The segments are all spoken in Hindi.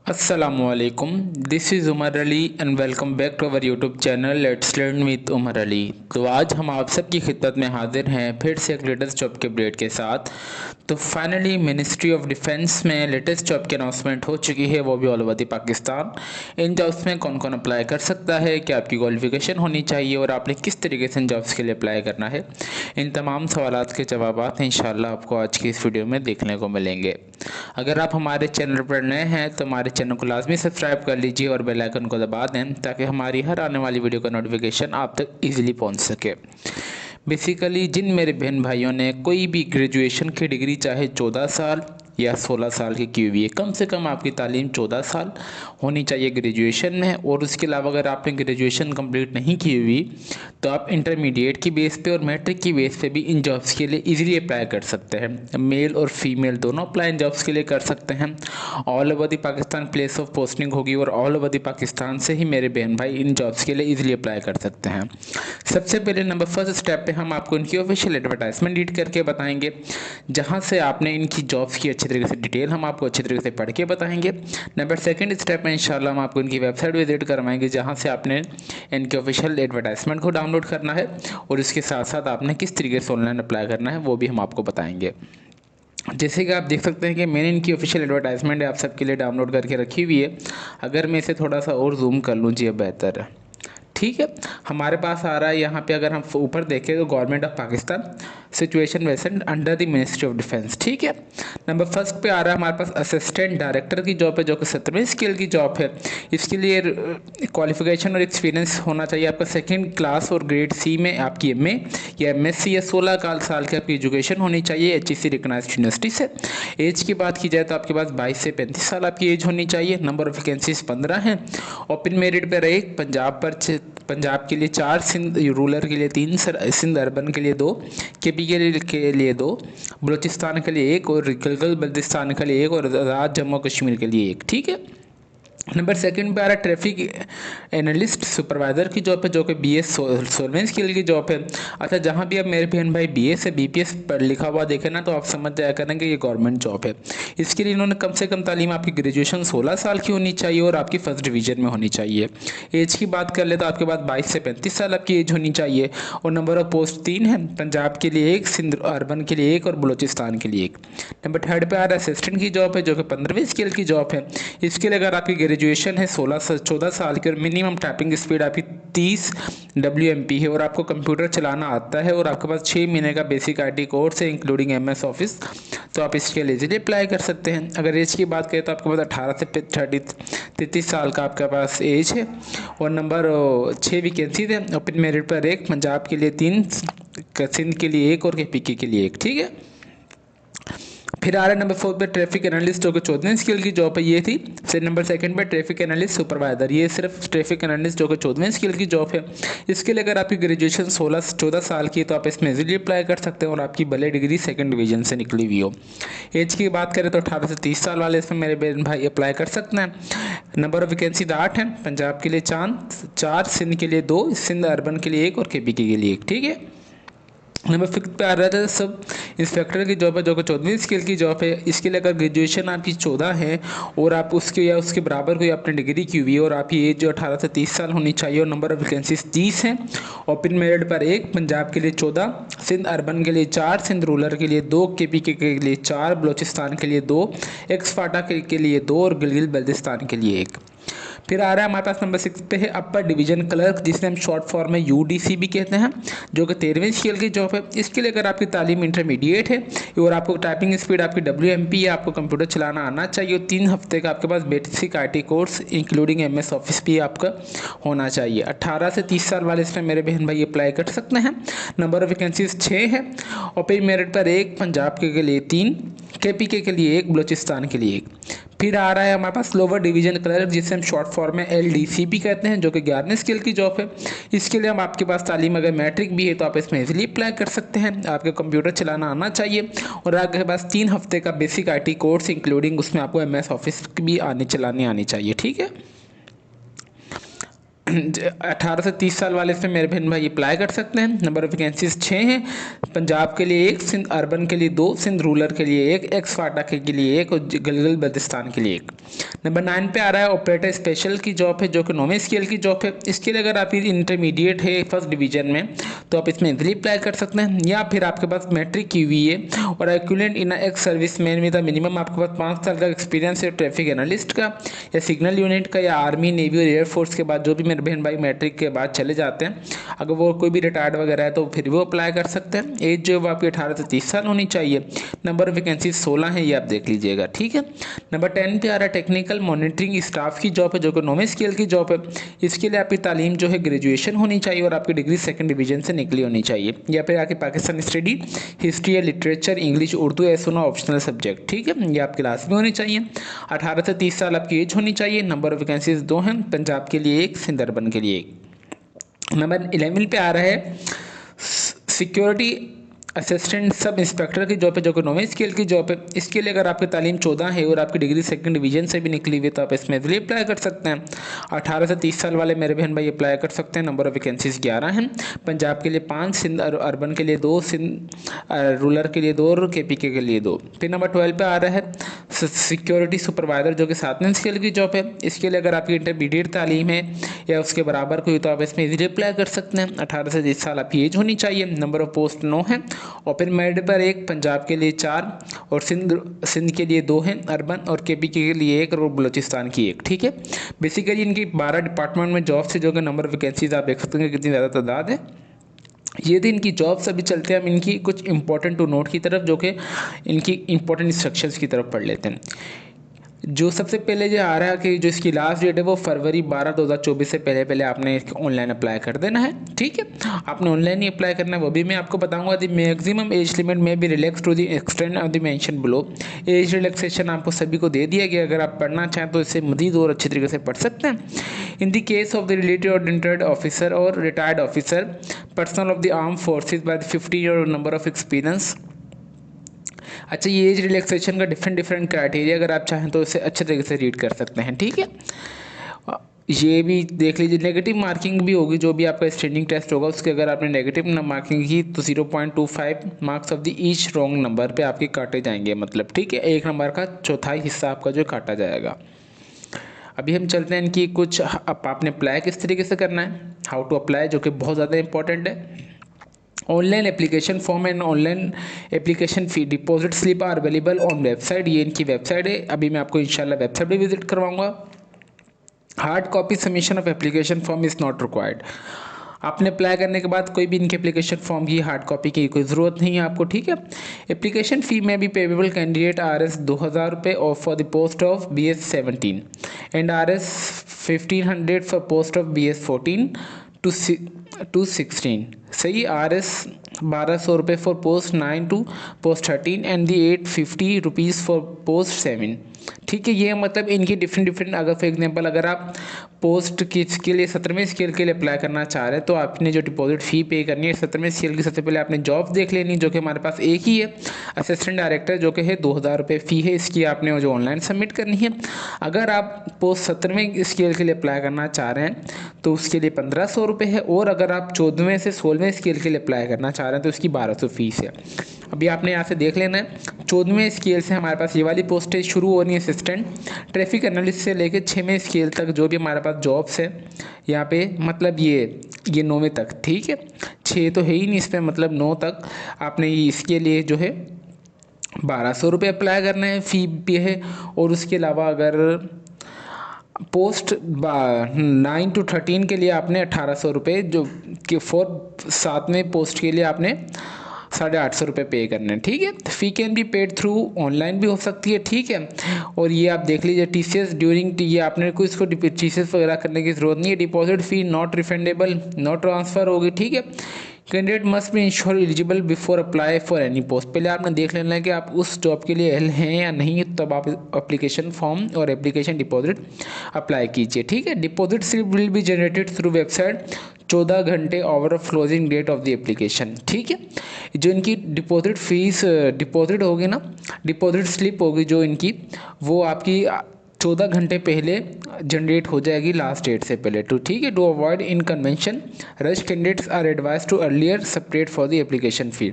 असलकुम, this is Umar Ali and welcome back to our YouTube channel let's learn with Umar Ali. तो आज हम आप सबकी खिदमत में हाजिर हैं फिर से एक लेटेस्ट जॉब के अपडेट के साथ। तो फाइनली मिनिस्ट्री ऑफ डिफेंस में लेटेस्ट जॉब की अनाउंसमेंट हो चुकी है, वो भी all over the Pakistan. In jobs में कौन कौन अप्लाई कर सकता है, क्या आपकी क्वालिफिकेशन होनी चाहिए और आपने किस तरीके से इन जॉब्स के लिए अप्लाई करना है, इन तमाम सवालात के जवाब इंशाल्लाह आपको आज की इस वीडियो में देखने को मिलेंगे। अगर आप हमारे चैनल पर नए हैं तो हमारे चैनल को लाजमी सब्सक्राइब कर लीजिए और बेल आइकन को दबा दें ताकि हमारी हर आने वाली वीडियो का नोटिफिकेशन आप तक इजीली पहुंच सके। बेसिकली जिन मेरे बहन भाइयों ने कोई भी ग्रेजुएशन की डिग्री चाहे 14 साल या 16 साल की हुई है, कम से कम आपकी तालीम 14 साल होनी चाहिए ग्रेजुएशन में। और उसके अलावा अगर आपने ग्रेजुएशन कंप्लीट नहीं की हुई तो आप इंटरमीडिएट की बेस पे और मैट्रिक की बेस पे भी इन जॉब्स के लिए इजीली अप्लाई कर सकते हैं। मेल और फीमेल दोनों अप्लाई इन जॉब्स के लिए कर सकते हैं। All over the Pakistan place of posting होगी और ऑल ओवर द पाकिस्तान से ही मेरे बहन भाई इन जॉब्स के लिए इजीली अप्लाई कर सकते हैं। सबसे पहले नंबर फर्स्ट स्टेप पे हम आपको इनकी ऑफिशियल एडवर्टाइजमेंट रीड करके बताएंगे, जहां से आपने इनकी जॉब्स की अच्छी तरीके से डिटेल हम आपको अच्छी तरीके से पढ़ के बताएंगे। नंबर सेकंड स्टेप में इंशाल्लाह हम आपको इनकी वेबसाइट विजिट करवाएंगे, जहां से आपने इनके ऑफिशियल एडवर्टाइजमेंट को डाउनलोड करना है और इसके साथ साथ आपने किस तरीके से ऑनलाइन अप्लाई करना है वो भी हम आपको बताएंगे। जैसे कि आप देख सकते हैं कि मैंने इनकी ऑफिशियल एडवर्टाइजमेंट आप सबके लिए डाउनलोड करके रखी हुई है। अगर मैं इसे थोड़ा सा और जूम कर लूँ जी, अब बेहतर है। ठीक है, हमारे पास आ रहा है यहाँ पे, अगर हम ऊपर देखें तो government of Pakistan situation Besant under the ministry of defence. ठीक है, नंबर फर्स्ट पे आ रहा है हमारे पास असिस्टेंट डायरेक्टर की जॉब है, जो कि 17वीं स्केल की जॉब है। इसके लिए क्वालिफिकेशन और एक्सपीरियंस होना चाहिए आपका सेकंड क्लास और ग्रेड सी में आपकी एमए या एमएससी या 16 साल की आपकी एजुकेशन होनी चाहिए एचईसी रिकॉग्नाइज्ड यूनिवर्सिटी से। एज की बात की जाए तो आपके पास 22 से 35 साल आपकी एज होनी चाहिए। नंबर ऑफ वैकेंसीज 15 हैं। ओपन मेरिट पर एक, पंजाब के लिए 4, सिंध रूरल के लिए 3, सिंध अर्बन के लिए 2, केपी के लिए 2, बलूचिस्तान के लिए 1 और गिलगित बल्तिस्तान के लिए 1 और आज़ाद जम्मू कश्मीर के लिए 1। ठीक है, नंबर सेकंड पे आ रहा है ट्रैफिक एनालिस्ट सुपरवाइजर की जॉब है, जो कि बीएस 16वीं स्किल की जॉब है। अच्छा, जहाँ भी आप मेरे बहन भाई बीएस है बीपीएस पर लिखा हुआ देखें ना, तो आप समझ जाया करेंगे ये गवर्नमेंट जॉब है। इसके लिए इन्होंने कम से कम तालीम आपकी ग्रेजुएशन 16 साल की होनी चाहिए और आपकी फर्स्ट डिवीजन में होनी चाहिए। एज की बात कर ले तो आपके पास 22 से 35 साल आपकी एज होनी चाहिए। और नंबर ऑफ पोस्ट 3 है, पंजाब के लिए 1, सिंध अर्बन के लिए 1 और बलूचिस्तान के लिए 1। नंबर थर्ड पे आ रहा है असिस्टेंट की जॉब है, जो कि 15वीं स्केल की जॉब है। इसके लिए अगर आपकी ग्रेजुएशन है 14 साल की और मिनिमम टाइपिंग स्पीड आपकी 30 WMP है और आपको कंप्यूटर चलाना आता है और आपके पास 6 महीने का बेसिक IT कोर्स है इंक्लूडिंग MS ऑफिस, तो आप इसके लिए इजीली अप्लाई कर सकते हैं। अगर एज की बात करें तो आपके पास 18 से 33 साल का आपके पास एज है। और नंबर 6 वैकेंसीज है। ओपन मेरिट पर 1, पंजाब के लिए 3, सिंध के लिए 1 और KPK के लिए 1। ठीक है, फिर आ रहा है नंबर 4 पे ट्रैफिक एनालिस्ट, जो कि 14वीं स्किल की जॉब है, ये थी। फिर नंबर सेकंड पे ट्रैफिक एनालिस्ट सुपरवाइजर, ये सिर्फ ट्रैफिक एनालिस्ट जो कि 14वीं स्किल की जॉब है। इसके लिए अगर आपकी ग्रेजुएशन 14 साल की है तो आप इसमें इजीली अप्लाई कर सकते हैं और आपकी भले डिग्री सेकंड डिवीजन से निकली हुई हो। एज की बात करें तो 18 से 30 साल वाले इसमें मेरे बहन भाई अप्लाई कर सकते हैं। नंबर ऑफ वैकेंसी 8 है, पंजाब के लिए 4, सिंध के लिए 2, सिंध अर्बन के लिए 1 और KPK के लिए 1। ठीक है, नंबर 5 पे आ रहा था सब इंस्पेक्टर की जॉब है, जो कि 14वीं स्किल की जॉब है। इसके लिए अगर ग्रेजुएशन आपकी 14 है और आप उसके या उसके बराबर कोई आपने डिग्री की हुई है और आपकी एज जो 18 से 30 साल होनी चाहिए और नंबर ऑफ वैकेंसीज 30 है। ओपन मेरिट पर 1, पंजाब के लिए 14, सिंध अर्बन के लिए 4, सिंध रूरल के लिए 2, KPK के लिए 4, बलूचिस्तान के लिए 2, एक्सफाटा के लिए 2 और गिलगित बल्तिस्तान के लिए 1। फिर आ रहा है हमारे पास नंबर 6 पे है अपर डिवीजन क्लर्क, जिसे हम शॉर्ट फॉर्म में UDC भी कहते हैं, जो कि 13वीं स्केल की जॉब है। इसके लिए अगर आपकी तालीम इंटरमीडिएट है और आपको टाइपिंग स्पीड आपकी WMP है, आपको कंप्यूटर चलाना आना चाहिए, 3 हफ्ते का आपके पास basic IT course including MS office भी आपका होना चाहिए। 18 से 30 साल वाले इसमें मेरे बहन भाई अप्लाई कर सकते हैं। नंबर ऑफ वैकेंसीज 6 है। ओपन मेरिट पर 1, पंजाब के लिए 3, KPK के लिए 1, बलूचिस्तान के लिए 1। फिर आ रहा है हमारे पास लोअर डिवीजन क्लर्क, जिसे हम शॉर्ट फॉर्म में LDC भी कहते हैं, जो कि 11वीं स्केल की जॉब है। इसके लिए हम आपके पास तालीम अगर मैट्रिक भी है तो आप इसमें इजीली अप्लाई कर सकते हैं। आपके कंप्यूटर चलाना आना चाहिए और आपके पास 3 हफ्ते का बेसिक IT कोर्स इंक्लूडिंग उसमें आपको MS ऑफिस भी चलानी आनी चाहिए। ठीक है, 18 से 30 साल वाले इसमें मेरे बहन भाई अप्लाई कर सकते हैं। नंबर ऑफ वैकेंसीज 6 हैं, पंजाब के लिए 1, सिंध अर्बन के लिए 2, सिंध रूरल के लिए 1, एक्सफाटा के लिए 1 और गिलगित बल्तिस्तान के लिए 1। नंबर 9 पे आ रहा है ऑपरेटर स्पेशल की जॉब है, जो कि 9वें स्केल की जॉब है। इसके लिए अगर आपकी इंटरमीडिएट है फर्स्ट डिवीजन में तो आप इसमें इजीली अप्लाई कर सकते हैं, या फिर आपके पास मैट्रिक की हुई है और इक्विवेलेंट इन एक्स सर्विस मैन में मिनिमम आपके पास 5 साल का एक्सपीरियंस है ट्रैफिक एनालिस्ट का या सिग्नल यूनिट का या आर्मी नेवी और एयरफोर्स के बाद जो भी मेरे बहन भाई मैट्रिक के बाद चले जाते हैं, अगर वो कोई भी रिटायर्ड वगैरह है तो फिर वो अप्लाई कर सकते हैं। एज जो है आपकी 18 से 30 साल होनी चाहिए। नंबर ऑफ वैकेंसी 16 है, ये आप देख लीजिएगा, ठीक है। नंबर 10 पे आ रहा है टेक्निकल मॉनिटरिंग स्टाफ की जॉब है, जो कि 9वें स्केल की जॉब है। इसके लिए आपकी तालीम जो है ग्रेजुएशन होनी चाहिए और आपकी डिग्री सेकंड डिवीजन से निकली होनी चाहिए, या फिर आपके पाकिस्तान स्टडी हिस्ट्री या लिटरेचर इंग्लिश उर्दू ऐसा ना ऑप्शनल सब्जेक्ट, ठीक है, ये आपकी क्लास में होनी चाहिए। 18 से 30 साल आपकी एज होनी चाहिए। नंबर ऑफ वैकेंसीज 2 हैं, पंजाब के लिए 1, सिंदरबन के लिए 1। नंबर 11 पे आ रहा है सिक्योरिटी असिस्टेंट सब इंस्पेक्टर की जॉब है, जो कि 9वें स्केल की जॉब है। इसके लिए अगर आपकी तालीम 14 है और आपकी डिग्री सेकंड डिवीजन से भी निकली हुई तो आप इसमें इजीली अप्लाई कर सकते हैं। 18 से 30 साल वाले मेरे बहन भाई अप्लाई कर सकते हैं। नंबर ऑफ वैकेंसीज 11 हैं, पंजाब के लिए 5, सिंध अर्बन के लिए 2, सिंध रूरल के लिए 2 और केपीके के लिए 2। फिर नंबर 12 पे आ रहा है सिक्योरिटी सुपरवाइजर, जो कि 7वें स्केल की जॉब है। इसके लिए अगर आपकी इंटरमीडिएट तालीम है या उसके बराबर कोई तो आप इसमें इजीली अप्लाई कर सकते हैं। 18 से 30 साल आपकी एज होनी चाहिए। नंबर ऑफ पोस्ट 9 है, ओपन मेरिट पर 1, पंजाब के लिए 4 और सिंध के लिए 2 हैं, अर्बन और केपीके के लिए 1 और बलोचिस्तान की 1, ठीक है। बेसिकली इनकी 12 डिपार्टमेंट में जॉब्स है, जो कि नंबर ऑफ वैकेंसीज आप देख सकते हैं कितनी ज़्यादा तादाद है। ये दिन इनकी जॉब्स अभी चलते हैं, हम इनकी कुछ इंपॉर्टेंट टू नोट की तरफ, जो कि इनकी इंपॉर्टेंट इंस्ट्रक्शंस की तरफ पढ़ लेते हैं। जो सबसे पहले जो आ रहा है कि जो इसकी लास्ट डेट है वो फरवरी 12 2024 से पहले पहले आपने ऑनलाइन अप्लाई कर देना है, ठीक है। आपने ऑनलाइन ही अप्लाई करना है, वो भी मैं आपको बताऊंगा। द मैक्सिमम एज लिमिट में भी relax to the extend of the mention below. Age relaxation आपको सभी को दे दिया गया, अगर आप पढ़ना चाहें तो इससे मजीद और अच्छी तरीके से पढ़ सकते हैं। In the case of the related और रिटायर्ड ऑफिसर और retired officer personal of the arm forces by 50 year number of experience. अच्छा, ये एज रिलैक्सेशन का डिफरेंट क्राइटेरिया अगर आप चाहें तो इसे अच्छे तरीके से रीड कर सकते हैं, ठीक है। ये भी देख लीजिए, नेगेटिव मार्किंग भी होगी, जो भी आपका स्टैंडिंग टेस्ट होगा उसके अगर आपने नेगेटिव मार्किंग की तो 0.25 marks of the each wrong number पे आपके काटे जाएंगे, मतलब, ठीक है। 1 नंबर का चौथाई हिस्सा आपका जो काटा जाएगा। अभी हम चलते हैं इनकी कुछ, आपने अप्लाई किस तरीके से करना है, हाउ टू अप्लाई, जो कि बहुत ज़्यादा इंपॉर्टेंट है। Online application form and online application fee deposit slip are available on website. ये इनकी वेबसाइट है, अभी मैं आपको इंशाल्लाह वेबसाइट भी विजिट करवाऊंगा। Hard copy submission of application form is not required. आपने अप्लाई करने के बाद कोई भी इनके एप्लीकेशन फॉर्म की हार्ड कॉपी की कोई ज़रूरत नहीं है आपको, ठीक है। एप्लीकेशन फ़ी में भी पेबल कैंडिडेट RS 2000 रुपये और for the post of BS 17 and RS 1500 for post of BS 14 to 16। सही, RS 1200 रुपये for post 9 to post 13 and the 850 rupees for post 7, ठीक है। ये मतलब इनकी डिफरेंट अगर फॉर एग्जांपल अगर आप पोस्ट के लिए 17वें स्केल के लिए अप्लाई करना चाह रहे हैं तो आपने जो डिपॉजिट फ़ी पे करनी है 17वें स्केल की, सबसे पहले आपने जॉब देख लेनी, जो कि हमारे पास एक ही है, असिस्टेंट डायरेक्टर, जो कि है 2000 रुपये फ़ी है इसकी, आपने जो ऑनलाइन सबमिट करनी है। अगर आप पोस्ट 17वें स्केल के लिए अप्लाई करना चाह रहे हैं तो उसके लिए 1500 रुपये है, और अगर आप 14वें से 16वें स्केल के लिए अप्लाई करना चाह रहे हैं तो उसकी 1200 फीस है। अभी आपने यहाँ से देख लेना है, 14वें स्केल से हमारे पास ये वाली पोस्टें शुरू हो रही है, असिस्टेंट ट्रैफिक एनालिस्ट से लेकर 6वें स्केल तक जो भी हमारे पास जॉब्स है यहाँ पे, मतलब ये 9वें तक, ठीक है। 6 तो है ही नहीं इसमें, मतलब 9 तक आपने इसके लिए जो है 1200 रुपये अप्लाई करना है, फ़ी भी है। और उसके अलावा अगर पोस्ट 9 to 13 के लिए आपने 1800 रुपये, जो कि फॉर 7वें पोस्ट के लिए आपने 850 रुपये पे करने हैं, ठीक है। Fee can be paid through online भी हो सकती है, ठीक है। और ये आप देख लीजिए TCS ड्यूरिंग, ये आपने कोई इसको TCS वगैरह करने की ज़रूरत नहीं है। Deposit fee not refundable, not transfer होगी, ठीक है। Candidate must be ensure eligible before apply for any post. पहले आपने देख लेना है कि आप उस जॉब के लिए एल हैं या नहीं, तब आप एप्लीकेशन फॉर्म और एप्लीकेशन डिपॉजिट अप्लाई कीजिए, ठीक है। Deposit slip will be generated through website 14 घंटे over closing date of the application, ठीक है। जो इनकी डिपॉजिट फीस डिपॉजिट होगी ना, डिपॉजिट स्लिप होगी जो इनकी, वो आपकी 14 घंटे पहले जनरेट हो जाएगी लास्ट डेट से पहले, तो ठीक है। To avoid inconvenience rush candidates are advised to earlier separate for the application fee.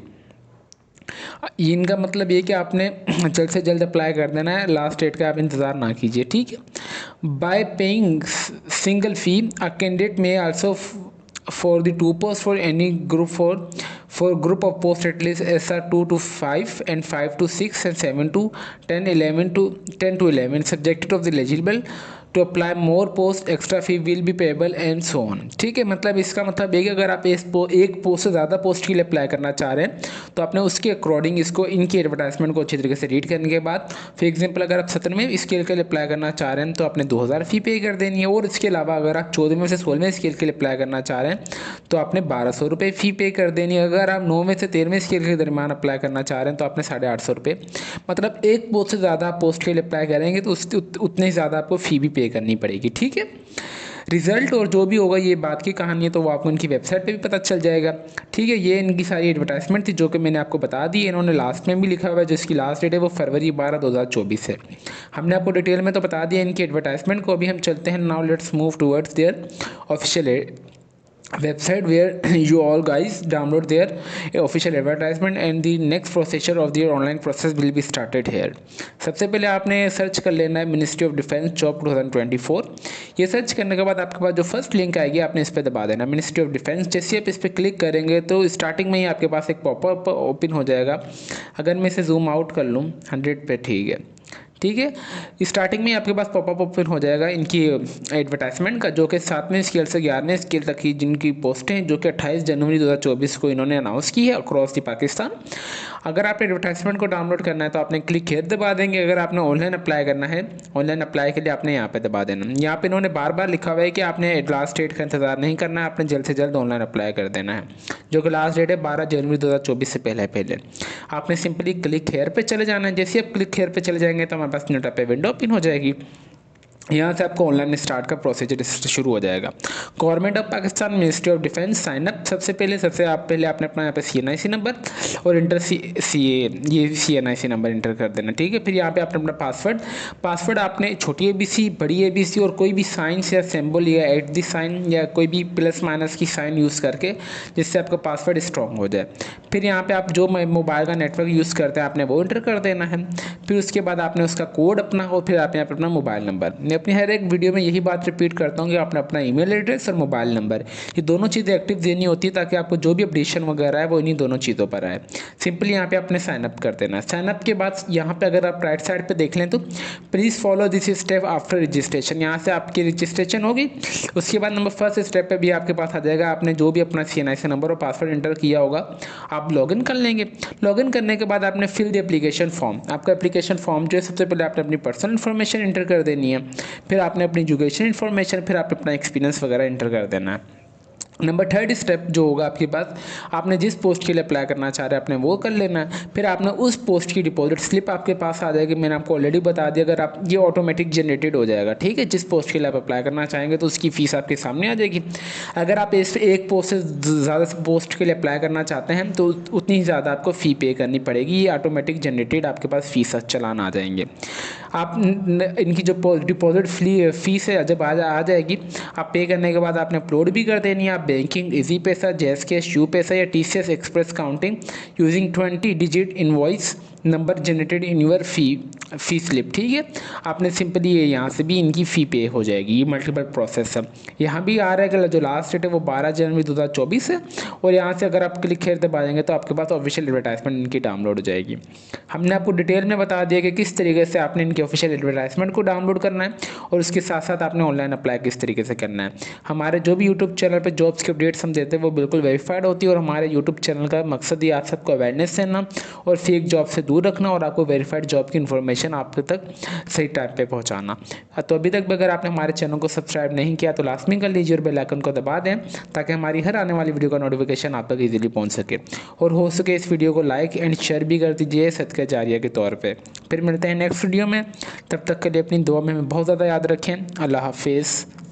इनका मतलब ये कि आपने जल्द से जल्द अप्लाई कर देना है, लास्ट डेट का आप इंतज़ार ना कीजिए, ठीक है। Bye paying single fee a candidate में also for the two posts for any group for group of posts at least SR 2 to 5 and 5 to 6 and 7 to 10 11 to 10 to 11 subjected of the eligible to apply more post extra fee will be payable and so on। ठीक है, मतलब इसका मतलब ये कि अगर आप एक पोस्ट से ज़्यादा पोस्ट के लिए अप्लाई करना चाह रहे हैं तो आपने उसके अकॉर्डिंग इसको इनकी एडवर्टाइजमेंट को अच्छी तरीके से रीड करने के बाद, फॉर एग्जांपल अगर आप 17वें स्केल के लिए अप्लाई करना चाह रहे हैं तो आपने 2000 फी पे कर देनी है, और इसके अलावा अगर आप 14वें से 16वें स्केल के लिए अप्लाई करना चाह रहे हैं तो आपने 1200 रुपये फ़ी पे कर देनी है। अगर आप 9वें से 13वें स्केल के दरमियान अप्लाई करना चाह रहे हैं तो आपने 850 रुपये, मतलब एक पोस्ट से ज़्यादा आप पोस्ट के लिए अप्लाई करेंगे तो उतने ही ज़्यादा आपको फ़ी भी पे करनी पड़ेगी, ठीक है। रिजल्ट और जो भी होगा ये बात की कहानी है, तो वो आपको इनकी वेबसाइट पे भी पता चल जाएगा, ठीक है। ये इनकी सारी एडवर्टाइजमेंट थी जो कि मैंने आपको बता दी। इन्होंने लास्ट में भी लिखा हुआ है जिसकी लास्ट डेट है वो फरवरी 12 2024 है। हमने आपको डिटेल में तो बता दिया इनकी एडवर्टाइजमेंट को। अभी हम चलते हैं, now let's move towards their official website where you all guys download their official advertisement and the next procedure of their online process will be started here। सबसे पहले आपने सर्च कर लेना है मिनिस्ट्री ऑफ डिफेंस जॉब 2024। ये सर्च करने के बाद आपके पास जो फर्स्ट लिंक आएगी आपने इस पर दबा देना, मिनिस्ट्री ऑफ डिफेंस। जैसे आप इस पर क्लिक करेंगे तो स्टार्टिंग में ही आपके पास एक पॉपअप ओपन हो जाएगा। अगर मैं इसे जूम आउट कर लूँ 100 पे, ठीक है, ठीक है। स्टार्टिंग में आपके पास पॉपअप ओपन हो जाएगा इनकी एडवर्टाइजमेंट का, जो कि 7वें स्केल से 11वें स्केल तक की जिनकी पोस्टें हैं, जो कि 28 जनवरी 2024 को इन्होंने अनाउंस की है अक्रॉस द पाकिस्तान। अगर आप एडवर्टाइजमेंट को डाउनलोड करना है तो आपने क्लिक हियर दबा देंगे। अगर आपने ऑनलाइन अप्लाई करना है, ऑनलाइन अप्लाई के लिए आपने यहाँ पे दबा देना। यहाँ पे इन्होंने बार बार लिखा हुआ है कि आपने लास्ट डेट का इंतजार नहीं करना है, आपने जल्द से जल्द ऑनलाइन अप्लाई कर देना है, जो कि लास्ट डेट है 12 जनवरी 2024 से पहले। आपने सिंपली क्लिक हेयर पे चले जाना है। जैसे आप क्लिक हेयर पे चले जाएंगे तो हमारे पास न्यू टैब पे विंडो ओपन हो जाएगी। यहाँ से आपको ऑनलाइन स्टार्ट का प्रोसीजर शुरू हो जाएगा। Government of Pakistan ministry of defence sign up. सबसे पहले आपने अपना यहाँ पे CNIC नंबर और इंटर ये CNIC नंबर इंटर कर देना, ठीक है। फिर यहाँ पे आपने अपना पासवर्ड आपने छोटी ABC, बड़ी ABC और कोई भी साइंस या सिंबल या एट द साइन या कोई भी प्लस माइनस की साइन यूज़ करके, जिससे आपका पासवर्ड स्ट्रॉन्ग हो जाए। फिर यहाँ पे आप जो मोबाइल का नेटवर्क यूज़ करते हैं आपने वो इंटर कर देना है। फिर उसके बाद आपने उसका कोड अपना और फिर आप यहाँ पे अपना मोबाइल नंबर। अपनी हर एक वीडियो में यही बात रिपीट करता हूँ कि आपने अपना ईमेल एड्रेस और मोबाइल नंबर, ये दोनों चीज़ें एक्टिव देनी होती है ताकि आपको जो भी अपडेशन वगैरह है वो इन्हीं दोनों चीज़ों पर आए। सिंपली यहाँ पे आपने साइन अप कर देना है। साइन अप के बाद यहाँ पे अगर आप राइट साइड पे देख लें तो please follow this step after registration, यहाँ से आपकी रजिस्ट्रेशन होगी। उसके बाद नंबर फर्स्ट स्टेप पे भी आपके पास आ जाएगा, आपने जो भी अपना CNIC नंबर और पासवर्ड इंटर किया होगा आप लॉगिन कर लेंगे। लॉगिन करने के बाद आपने फिल द एप्लीकेशन फॉर्म। आपका एप्लीकेशन फॉर्म जो है सबसे पहले आपने अपनी पर्सनल इन्फॉर्मेशन इंटर कर देनी है, फिर आपने अपनी एजुकेशन इन्फॉर्मेशन, फिर आपने अपना एक्सपीरियंस वगैरह इंटर कर देना है। नंबर थर्ड स्टेप जो होगा आपके पास, आपने जिस पोस्ट के लिए अप्लाई करना चाह रहे हैं आपने वो कर लेना है। फिर आपने उस पोस्ट की डिपॉजिट स्लिप आपके पास आ जाएगी। मैंने आपको ऑलरेडी बता दिया, अगर आप ये ऑटोमेटिक जनरेटेड हो जाएगा, ठीक है। जिस पोस्ट के लिए आप अप्लाई करना चाहेंगे तो उसकी फ़ीस आपके सामने आ जाएगी। अगर आप इस एक पोस्ट से ज़्यादा पोस्ट के लिए अप्लाई करना चाहते हैं तो उतनी ही ज़्यादा आपको फ़ी पे करनी पड़ेगी। ये ऑटोमेटिक जनरेटेड आपके पास फ़ीस चलान आ जाएंगे। आप इनकी जो डिपॉजिट फीस है जब आ जाएगी, आप पे करने के बाद आपने अपलोड भी कर देनी है। आप बैंकिंग, इजी पैसा, जैस कैश, यू पैसा या TCS express counting using 20 digit invoice number generated in your fee slip, ठीक है। आपने सिंपली ये यहाँ से भी इनकी फ़ी पे हो जाएगी। ये मल्टीपल प्रोसेस है। यहाँ भी आ रहा है कि जो लास्ट डेट है वो 12 जनवरी 2024 है, और यहाँ से अगर आप क्लिक हेयर दबा देंगे तो आपके पास ऑफिशियल एडवर्टाइजमेंट इनकी डाउनलोड हो जाएगी। हमने आपको डिटेल में बता दिया कि किस तरीके से आपने इनकी ऑफिशियल एडवर्टाइजमेंट को डाउनलोड करना है और उसके साथ साथ आपने ऑनलाइन अप्लाई किस तरीके से करना है। हमारे जो भी यूट्यूब चैनल पर जॉब्स की अपडेट्स हम देते हैं वो बिल्कुल वेरीफाइड होती है, और हमारे यूट्यूब चैनल का मकसद ही आप सबको अवेयरनेस देना और फेक जॉब से दूर रखना और आपको वेरीफाइड जॉब की इन्फॉर्मेशन आप तक सही टाइम पे पहुंचाना। तो अभी तक भी अगर आपने हमारे चैनल को सब्सक्राइब नहीं किया तो लाजमी कर लीजिए और बेल आइकन को दबा दें ताकि हमारी हर आने वाली वीडियो का नोटिफिकेशन आप तक इजीली पहुंच सके, और हो सके इस वीडियो को लाइक एंड शेयर भी कर दीजिए सदका जारिया के तौर पे। फिर मिलते हैं नेक्स्ट वीडियो में, तब तक के लिए अपनी दुआ में बहुत ज़्यादा याद रखें। अल्लाह हाफिज़।